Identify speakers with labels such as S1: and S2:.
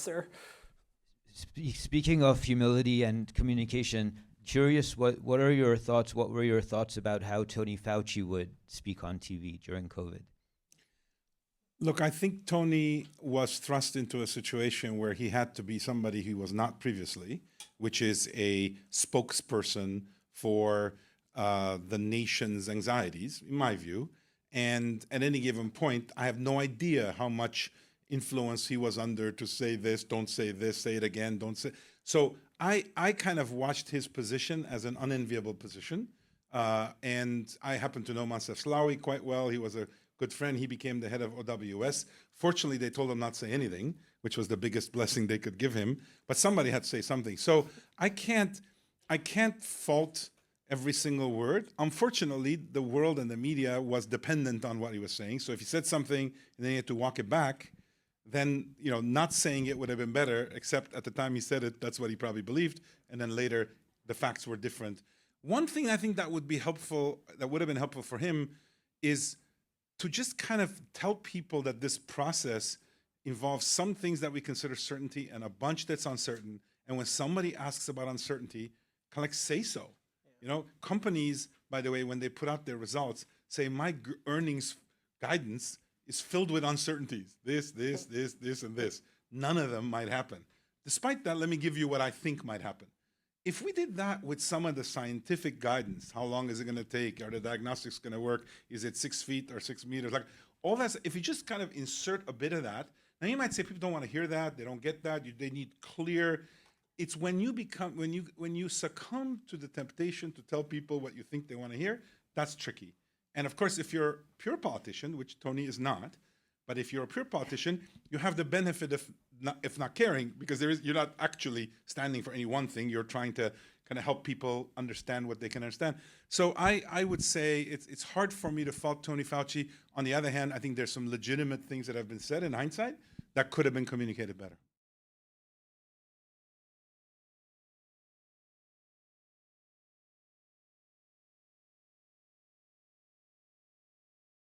S1: answer.
S2: Speaking of humility and communication, curious, what are your thoughts? What were your thoughts about how Tony Fauci would speak on TV during COVID?
S3: Look, I think Tony was thrust into a situation where he had to be somebody he was not previously, which is a spokesperson for the nation's anxieties, in my view. And at any given point, I have no idea how much influence he was under to say this, don't say this, say it again, don't say. So I kind of watched his position as an unenviable position. And I happen to know Mansef Slawi quite well. He was a good friend. He became the head of OWS. Fortunately, they told him not to say anything, which was the biggest blessing they could give him. But somebody had to say something. So I can't fault every single word. Unfortunately, the world and the media was dependent on what he was saying. So if he said something and then he had to walk it back, then not saying it would have been better, except at the time he said it, that's what he probably believed. And then later, the facts were different. One thing I think that would be helpful, that would have been helpful for him, is to just kind of tell people that this process involves some things that we consider certainty and a bunch that's uncertain. And when somebody asks about uncertainty, kind of like say so. Companies, by the way, when they put out their results, say my earnings guidance is filled with uncertainties. This, and this. None of them might happen. Despite that, let me give you what I think might happen. If we did that with some of the scientific guidance, how long is it going to take? Are the diagnostics going to work? Is it 6 feet or 6 meters? Like all that. If you just kind of insert a bit of that, now you might say people don't want to hear that. They don't get that. They need clear. It's when you succumb to the temptation to tell people what you think they want to hear, that's tricky. And of course, if you're a pure politician, which Tony is not, but if you're a pure politician, you have the benefit of if not caring, because you're not actually standing for any one thing. You're trying to kind of help people understand what they can understand. So I would say it's hard for me to fault Tony Fauci. On the other hand, I think there's some legitimate things that have been said in hindsight that could have been communicated better.